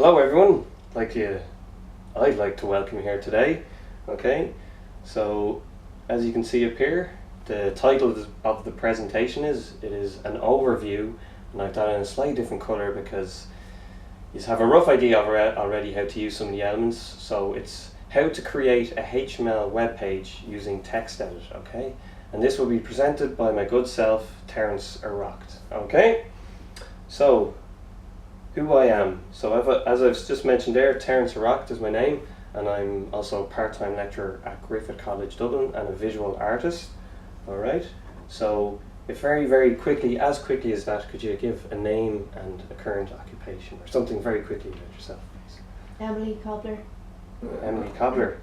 Hello everyone, I'd like to welcome you here today. Okay, so as you can see up here, the title of the presentation is an overview, and I've done it in a slightly different colour because you have a rough idea already how to use some of the elements. So it's how to create a HTML web page using TextEdit, okay? And this will be presented by my good self, Terence Erraught, okay? So, who I am. So as I've just mentioned there, Terence Erraught is my name, and I'm also a part-time lecturer at Griffith College Dublin and a visual artist. Alright, so if very quickly, as quickly as that, could you give a name and a current occupation, or something very quickly about yourself, please? Emily Cobbler. Emily Cobbler.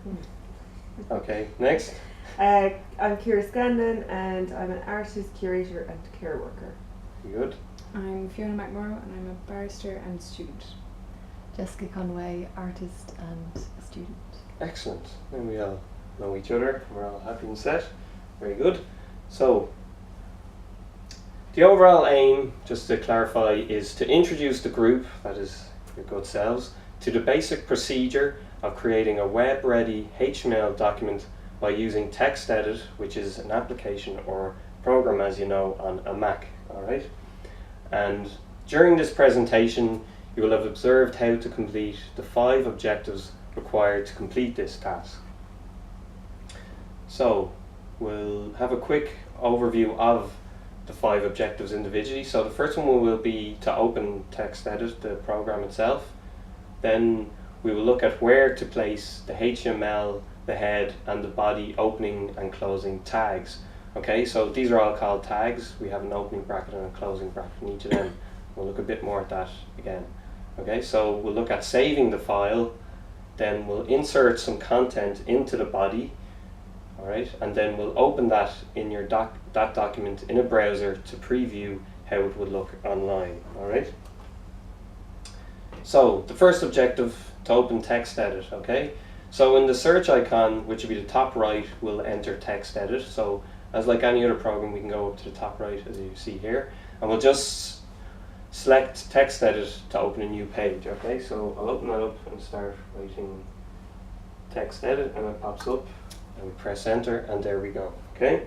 Okay, next. I'm Ciara Scanlon, and I'm an artist, curator and care worker. Good. I'm Fiona McMorrow, and I'm a barrister and student. Jessica Conway, artist and student. Excellent. Then we all know each other. We're all happy and set. Very good. So, the overall aim, just to clarify, is to introduce the group, that is your good selves, to the basic procedure of creating a web-ready HTML document by using TextEdit, which is an application or program, as you know, on a Mac. All right. And during this presentation, you will have observed how to complete the 5 objectives required to complete this task. So, we'll have a quick overview of the 5 objectives individually. So the first one will be to open TextEdit, the program itself. Then we will look at where to place the HTML, the head, and the body opening and closing tags. Okay, so these are all called tags. We have an opening bracket and a closing bracket in each of them. We'll look a bit more at that again. Okay, so we'll look at saving the file, then we'll insert some content into the body, all right, and then we'll open that in your that document in a browser to preview how it would look online, all right? So the first objective, to open TextEdit, okay? So in the search icon, which will be the top right, we'll enter TextEdit. So as like any other program, we can go up to the top right, as you see here, and we'll just select TextEdit to open a new page, okay? So I'll open that up and start writing TextEdit, and it pops up, and we press enter, and there we go, okay?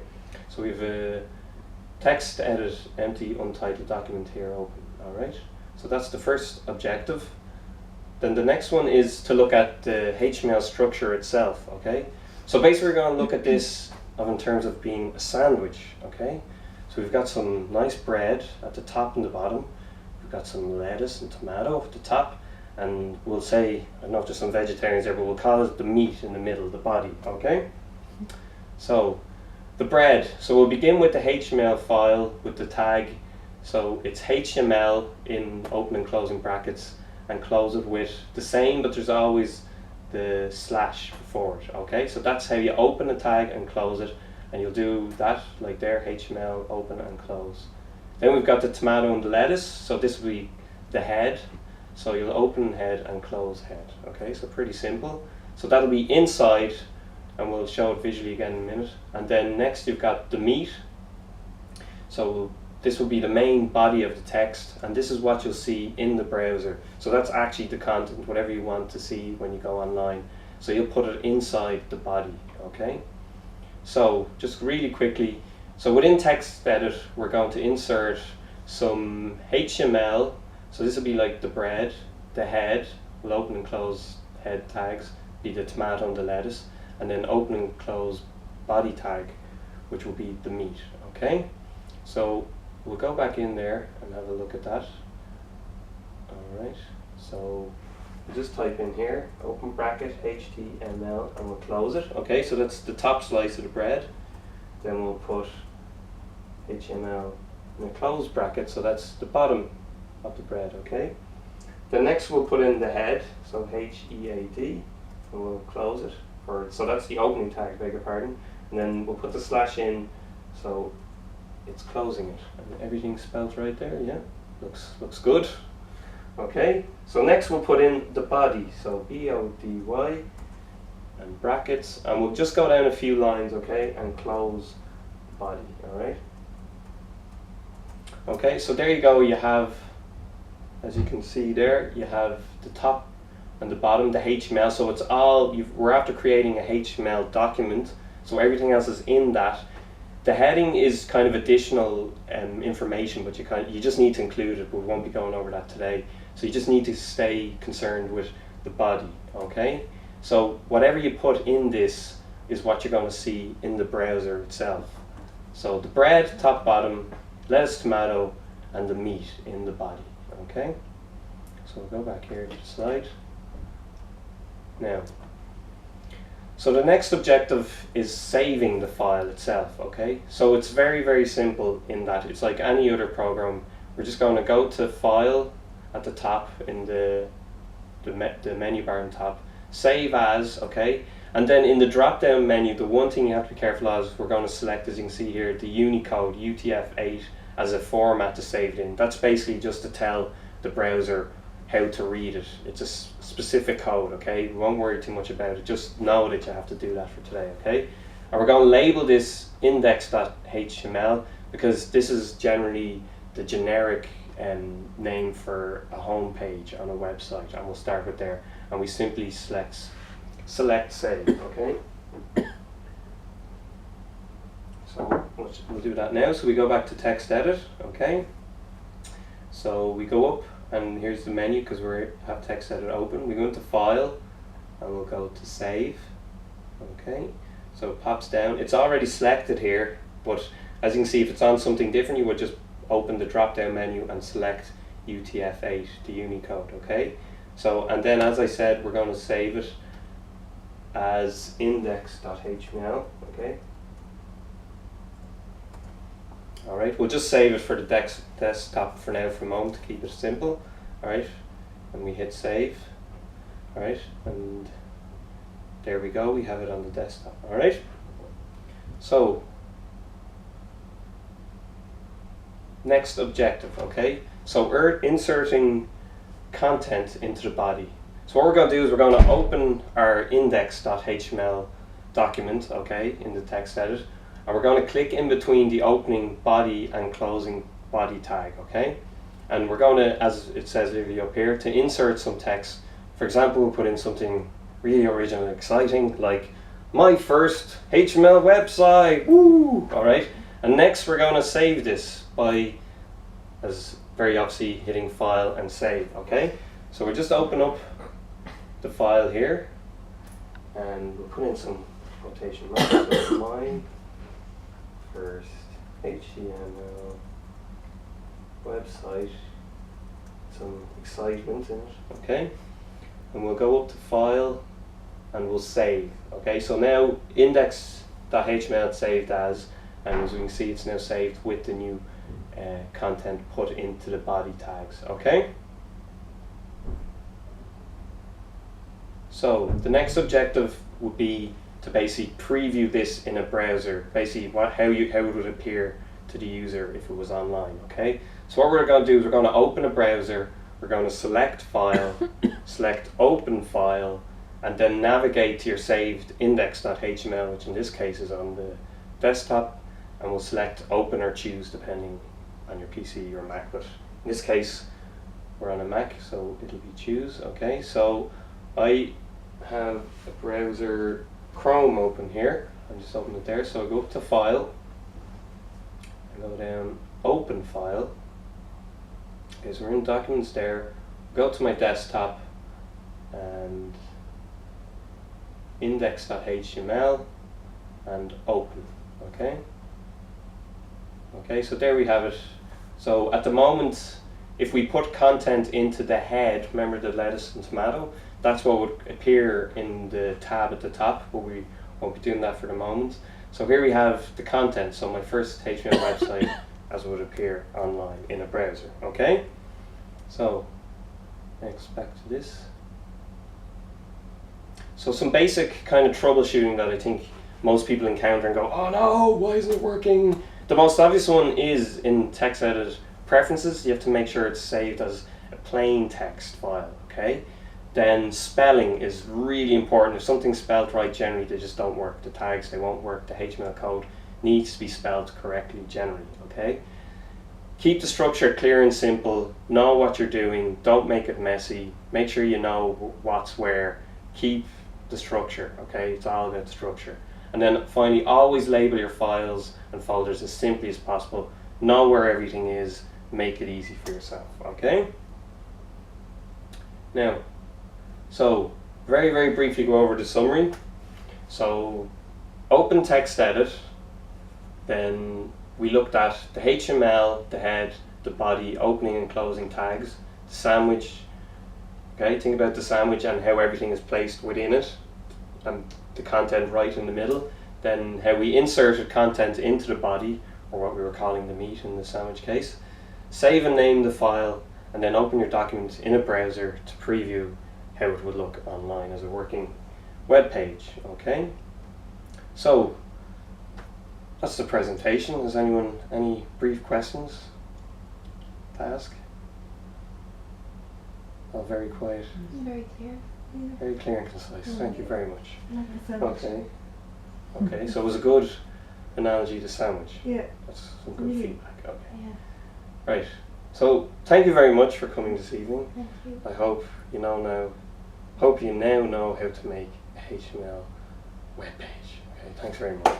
So we have a TextEdit empty untitled document here open, all right? So that's the first objective. Then the next one is to look at the HTML structure itself, okay? So basically we're going to look at this in terms of being a sandwich, okay? So we've got some nice bread at the top and the bottom. We've got some lettuce and tomato at the top, and we'll say, I don't know if there's some vegetarians there, but we'll call it the meat in the middle, the body, okay? So the bread, so we'll begin with the HTML file with the tag. So it's HTML in open and closing brackets, and close it with the same, but there's always the slash before it, okay? So that's how you open a tag and close it, and you'll do that like there, HTML, open and close. Then we've got the tomato and the lettuce, so this will be the head. So you'll open head and close head, okay? So pretty simple. So that'll be inside, and we'll show it visually again in a minute. And then next you've got the meat. So this will be the main body of the text, and this is what you'll see in the browser. So that's actually the content, whatever you want to see when you go online. So you'll put it inside the body, okay? So just really quickly, so within TextEdit, we're going to insert some HTML. So this will be like the bread, the head, we'll open and close head tags, be the tomato and the lettuce, and then open and close body tag, which will be the meat, okay? So we'll go back in there and have a look at that. Alright, so we'll just type in here, open bracket, HTML, and we'll close it. Okay, so that's the top slice of the bread. Then we'll put HTML in a closed bracket, so that's the bottom of the bread, okay? Then next we'll put in the head, so HEAD, and we'll close it. So that's the opening tag, beg your pardon. And then we'll put the slash in, so it's closing it, and everything's spelled right there. Yeah, looks good. Okay, so next we'll put in the body, so BODY and brackets, and we'll just go down a few lines, okay, and close body. All right. Okay, so there you go. You have as you can see there, you have the top and the bottom, the HTML. So it's all, we're after creating a HTML document, so everything else is in that. The heading is kind of additional information, but you just need to include it, but we won't be going over that today. So you just need to stay concerned with the body, okay? So whatever you put in this is what you're going to see in the browser itself. So the bread, top, bottom, lettuce, tomato, and the meat in the body, okay? So we'll go back here to the slide. Now, so the next objective is saving the file itself, okay? So it's very, very simple in that it's like any other program. We're just going to go to File at the top in the menu bar on top, Save As, okay? And then in the drop-down menu, the one thing you have to be careful of is we're going to select, as you can see here, the Unicode UTF-8 as a format to save it in. That's basically just to tell the browser how to read it. It's a specific code, okay? We won't worry too much about it. Just know that you have to do that for today, okay? And we're going to label this index.html because this is generally the generic name for a home page on a website, and we'll start with there. And we simply select save, okay? So we'll do that now. So we go back to text edit, okay? So we go up, and here's the menu because we have text edit open. We go into File, and we'll go to Save, okay? So it pops down. It's already selected here, but as you can see, if it's on something different, you would just open the drop-down menu and select UTF-8, the Unicode, okay? So, and then as I said, we're going to save it as index.html, okay? Alright, we'll just save it for the desktop for now for a moment to keep it simple. Alright, and we hit save. Alright, and there we go, we have it on the desktop. Alright, so next objective, okay? So we're inserting content into the body. So what we're going to do is we're going to open our index.html document, okay, in the text edit, and we're going to click in between the opening body and closing body tag, okay? And we're going to, as it says literally up here, to insert some text. For example, we'll put in something really original and exciting, like my first HTML website, woo! Alright, and next we're going to save this by, as very obviously, hitting File and Save, okay? So we'll just open up the file here, and we'll put in some quotation marks. So my first HTML website, some excitement in it, okay? And we'll go up to File, and we'll Save, okay? So now index.html is saved as, and as we can see, it's now saved with the new content put into the body tags, okay? So the next objective would be to basically preview this in a browser, basically how it would appear to the user if it was online, okay? So what we're going to do is we're going to open a browser, we're going to select File, select Open File, and then navigate to your saved index.html, which in this case is on the desktop, and we'll select Open or Choose depending on your PC or Mac, but in this case we're on a Mac, so it'll be Choose, okay? So I have a browser Chrome open here. I just open it there. So I go up to File, I go down Open File. Okay, so we're in Documents there. Go to my desktop and index.html and Open. Okay. Okay, so there we have it. So at the moment, if we put content into the head, remember the lettuce and tomato, that's what would appear in the tab at the top, but we won't be doing that for the moment. So here we have the content, so my first HTML website as it would appear online in a browser, okay? So, next back to this. So some basic kind of troubleshooting that I think most people encounter and go, oh no, why isn't it working? The most obvious one is in text edit preferences. You have to make sure it's saved as a plain text file, okay? Then spelling is really important. If something's spelled right, generally they just don't work. The tags, they won't work. The HTML code needs to be spelled correctly generally, okay? keep the structure clear and simple, know what you're doing, don't make it messy, make sure you know what's where, keep the structure, okay? It's all about structure. And then finally, always label your files and folders as simply as possible. Know where everything is, make it easy for yourself, okay? Now, so very, very briefly go over the summary. So, open text edit, then we looked at the HTML, the head, the body, opening and closing tags, the sandwich, okay, think about the sandwich and how everything is placed within it, and the content right in the middle, then how we inserted content into the body, or what we were calling the meat in the sandwich case, save and name the file, and then open your document in a browser to preview how it would look online as a working web page, okay? So, that's the presentation. Has anyone any brief questions to ask? Oh, very quiet. Very clear. Very clear and concise. Thank you very much. Like a sandwich. Okay. Okay, so it was a good analogy to sandwich. Yeah. That's some good feedback. Okay. Yeah. Right. So, thank you very much for coming this evening. Thank you. I hope you now know how to make a HTML web page. Okay, thanks very much.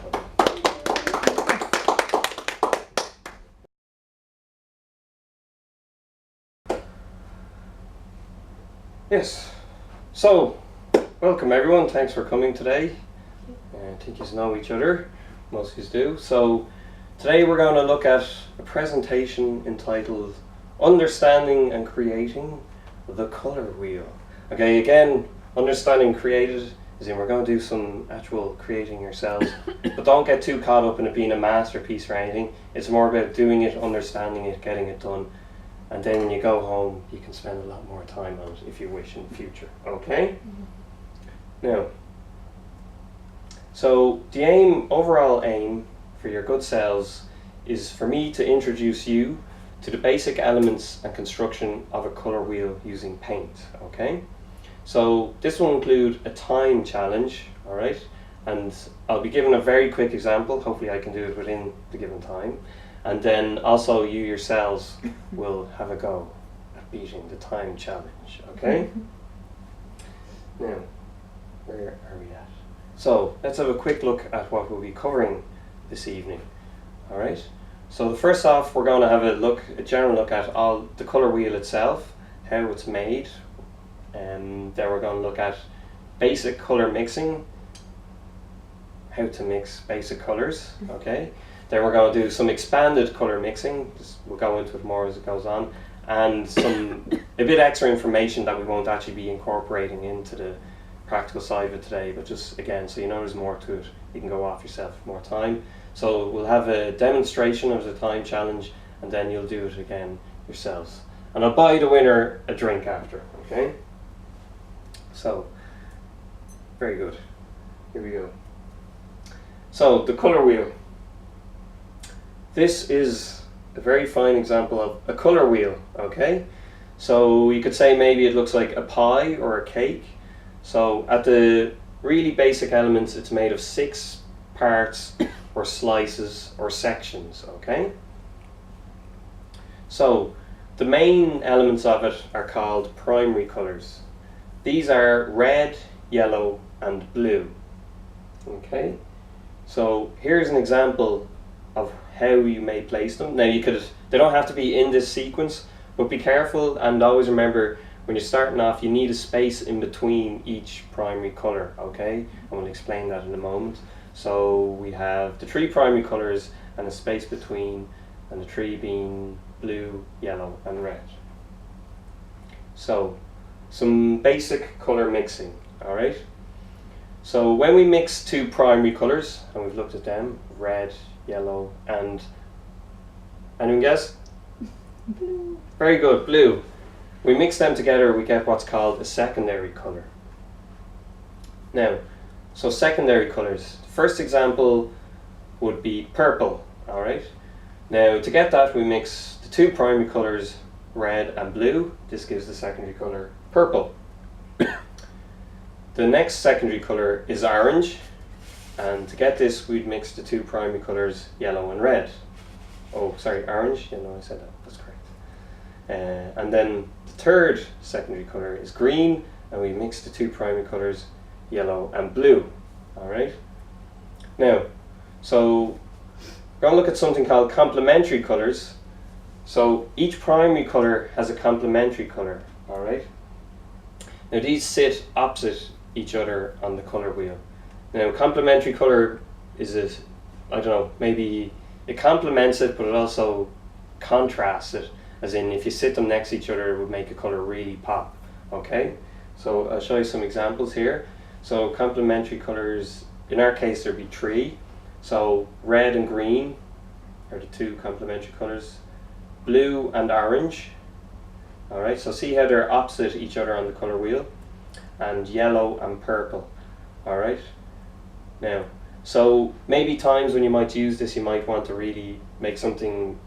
Yes, so welcome everyone, thanks for coming today. I think you know each other, most of you do. So today we're going to look at a presentation entitled Understanding and Creating the Color Wheel. Okay, again, understanding created is in we're going to do some actual creating yourselves, but don't get too caught up in it being a masterpiece or anything. It's more about doing it, understanding it, getting it done. And then when you go home, you can spend a lot more time on it if you wish in the future. Okay? Now, so the overall aim for your good selves is for me to introduce you to the basic elements and construction of a color wheel using paint. Okay? So this will include a time challenge, alright? And I'll be given a very quick example. Hopefully I can do it within the given time. And then also you yourselves will have a go at beating the time challenge, okay? Now, where are we at? So, let's have a quick look at what we'll be covering this evening, alright? So the first off, we're going to have a general look at all the colour wheel itself, how it's made, and then we're going to look at basic colour mixing, how to mix basic colours, okay? Then we're going to do some expanded colour mixing, we'll go into it more as it goes on, and a bit extra information that we won't actually be incorporating into the practical side of it today, but just again, so you know there's more to it, you can go off yourself more time. So we'll have a demonstration of the time challenge, and then you'll do it again yourselves. And I'll buy the winner a drink after, okay? So, very good. Here we go. So, the colour wheel. This is a very fine example of a colour wheel, okay? So you could say maybe it looks like a pie or a cake. So at the really basic elements, it's made of 6 parts or slices or sections, okay? So the main elements of it are called primary colours. These are red, yellow and blue, okay? So here's an example of how you may place them. Now they don't have to be in this sequence, but be careful and always remember when you're starting off you need a space in between each primary colour, okay? And we'll explain that in a moment. So we have the 3 primary colours and a space between, and the 3 being blue, yellow and red. So some basic colour mixing, alright? So when we mix 2 primary colours, and we've looked at them, red, yellow and anyone guess? Blue. Very good, blue. We mix them together, we get what's called a secondary colour. Now, so secondary colours. The first example would be purple, alright? Now to get that we mix the 2 primary colours, red and blue. This gives the secondary colour purple. The next secondary colour is orange. And to get this, we'd mix the 2 primary colours, yellow and red. oh, sorry, orange. Yeah, no, I said that. That's correct. And then the third secondary colour is green, and we mix the two primary colours, yellow and blue. All right. Now, so we're going to look at something called complementary colours. So each primary colour has a complementary colour. All right. Now these sit opposite each other on the colour wheel. Now complementary colour is I don't know, maybe it complements it, but it also contrasts it. As in, if you sit them next to each other, it would make a colour really pop. Okay, so I'll show you some examples here. So complementary colours, in our case there'd be three. So red and green are the two complementary colours. Blue and orange. Alright, so see how they're opposite each other on the colour wheel. And yellow and purple. Alright, now, so maybe times when you might use this, you might want to really make something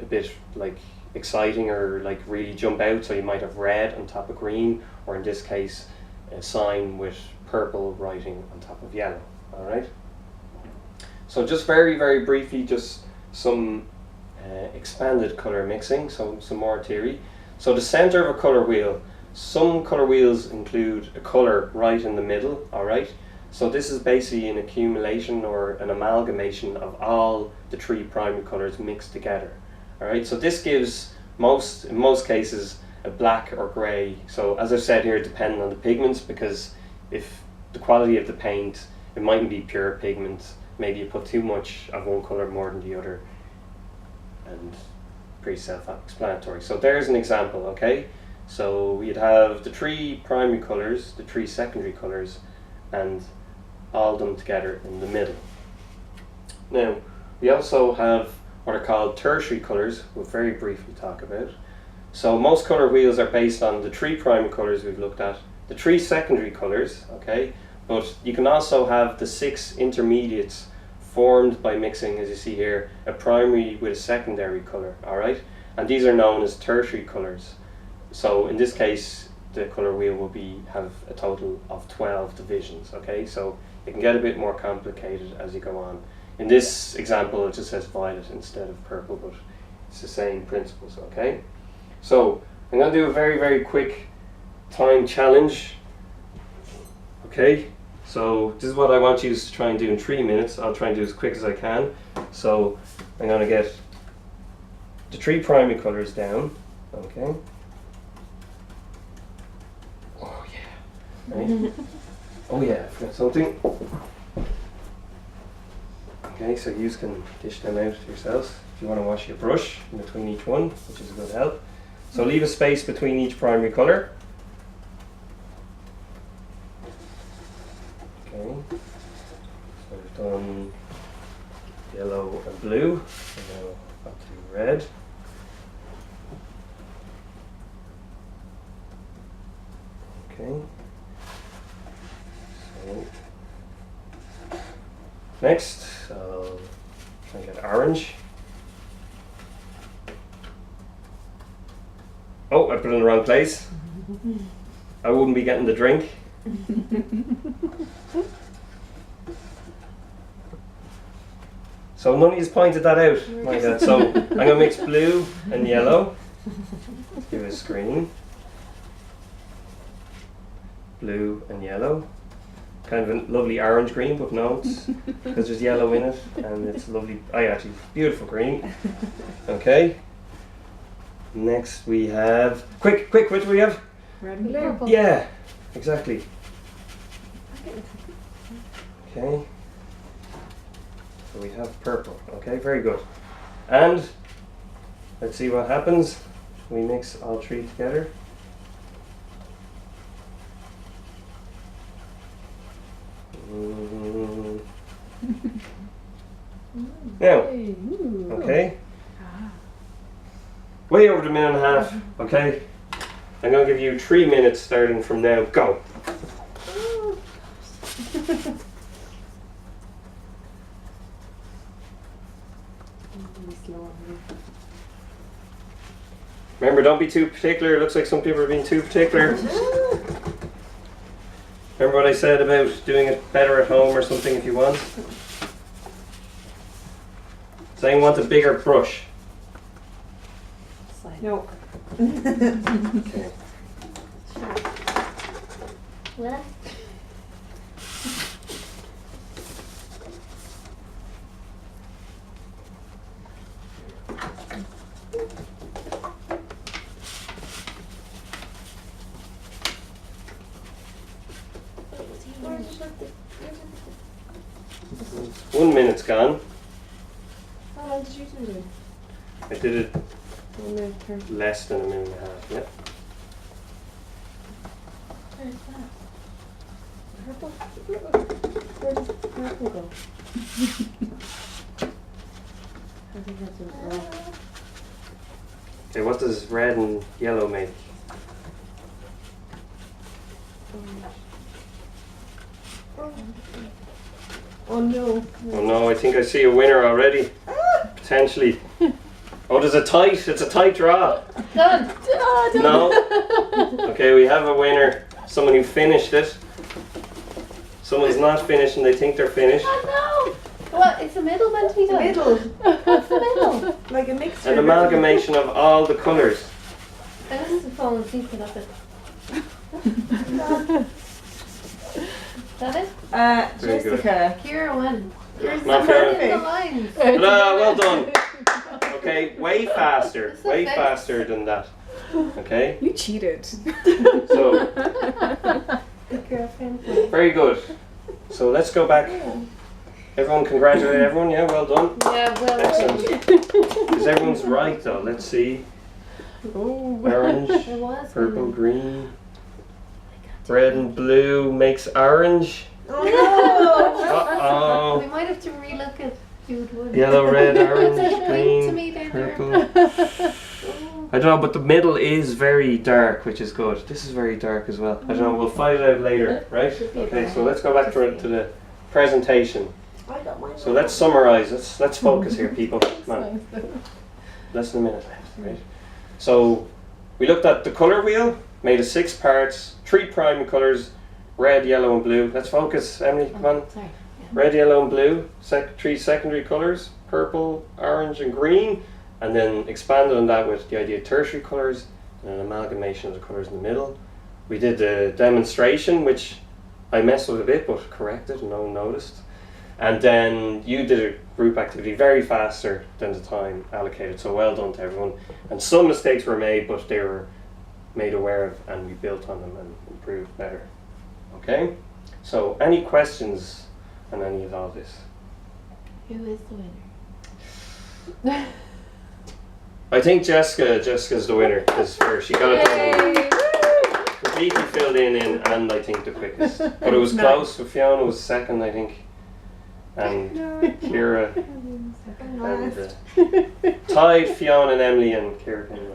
a bit like exciting or like really jump out. So you might have red on top of green, or in this case, a sign with purple writing on top of yellow. Alright, so just very, very briefly, just some expanded colour mixing, so some more theory. So the centre of a colour wheel, some colour wheels include a colour right in the middle, alright? So this is basically an accumulation or an amalgamation of all the three primary colours mixed together, alright? So this gives, in most cases, a black or grey. So as I've said here, depending on the pigments, because if the quality of the paint, it mightn't be pure pigment, maybe you put too much of one colour more than the other, and pretty self-explanatory. So there's an example, okay? So we'd have the three primary colours, the three secondary colours, and all of them together in the middle. Now, we also have what are called tertiary colours, we'll very briefly talk about. So most colour wheels are based on the three primary colours we've looked at, the three secondary colours, okay? But you can also have the 6 intermediates formed by mixing, as you see here, a primary with a secondary colour, alright? And these are known as tertiary colours. So in this case, the colour wheel will have a total of 12 divisions, okay? So it can get a bit more complicated as you go on. In this example, it just says violet instead of purple, but it's the same principles, okay? So I'm going to do a very, very quick time challenge, okay? So this is what I want you to try and do in 3 minutes. I'll try and do as quick as I can. So I'm going to get the 3 primary colours down, okay? Oh yeah, right? Oh yeah, I forgot something. Okay, so you can dish them out yourselves if you want to wash your brush in between each one, which is a good help. So leave a space between each primary colour. Okay, so we've done yellow and blue, and now up to red. Okay, so next I'll try and get orange. Oh, I put it in the wrong place. I wouldn't be getting the drink. So none of you pointed that out. My God. So I'm going to mix blue and yellow. Give it a screen. Blue and yellow. Kind of a lovely orange green, but no, it's because there's yellow in it, and it's lovely. Actually, beautiful green. Okay. Next we have quick. Which do we have? Red and Blue. purple. Yeah, exactly. Okay. So we have purple. Okay, very good. And let's see what happens. We mix all 3 together. Now, okay. Way over the minute and a half. Okay. I'm going to give you 3 minutes starting from now. Go. Remember, don't be too particular. It looks like some people are being too particular. Remember what I said about doing it better at home or something if you want? Does anyone want a bigger brush? Slide. No. Okay. Well, where's the 1 minute's gone. How long did you do it? I did it 1 minute 30. less than a minute and a half. Yeah. Where's that? Purple? Where does purple go? I think that's a raw. Okay. What does red and yellow make? Oh no. Oh no! I think I see a winner already. Potentially. Oh, there's a tight. It's a tight draw. Done. No. Okay, we have a winner. Someone who finished it. Someone's not finished and they think they're finished. Oh no! What? It's the middle meant to be done? Middle. What's the middle? Like a mixture. An amalgamation of all the colours. I must have fallen asleep for that bit. Is that it? Very good. Jessica. Kira won. Kira's Not somewhere fair. in the lines. Well done. Okay, way faster. That's so Way nice. faster than that. Okay, You cheated. so Big girlfriend. very good. So let's go back. Everyone congratulate everyone, yeah, well done. Yeah, well. Excellent. Because everyone's right though. Let's see. Orange, It was. purple, green, red and blue makes orange. Oh no! Uh-oh. We might have to relook at who would win. Yellow, red, It's orange, a pink to green, me down there. purple. I don't know, but the middle is very dark, which is good. This is very dark as well. I don't know, we'll find it out later, right? Okay, so let's go back to the presentation. I got mine. So let's summarize. Let's focus here, people. Come on. Less than a minute left, right? So we looked at the colour wheel, made of 6 parts, 3 primary colours, red, yellow and blue. Let's focus, Emily, come on. Sorry. Red, yellow and blue, 3 secondary colours, purple, orange and green, and then expanded on that with the idea of tertiary colours and an amalgamation of the colours in the middle. We did the demonstration, which I messed with a bit but corrected and no one noticed. And then you did a group activity very faster than the time allocated, so well done to everyone. And some mistakes were made, but they were made aware of and we built on them and improved better. Okay? So any questions on any of all this? Who is the winner? I think Jessica's the winner because she got it done. Completely filled in and I think the quickest. But it was close. So Fiona was second, I think. And Kira and tied Fiona and Emily and Kira came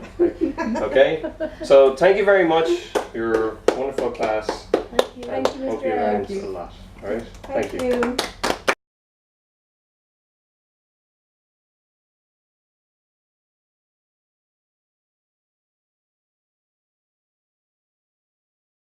last. Okay? So thank you very much. You're a wonderful class. Thank you. And Thank you, hope Mr. you learned Thank you. a lot. Alright? Thank you.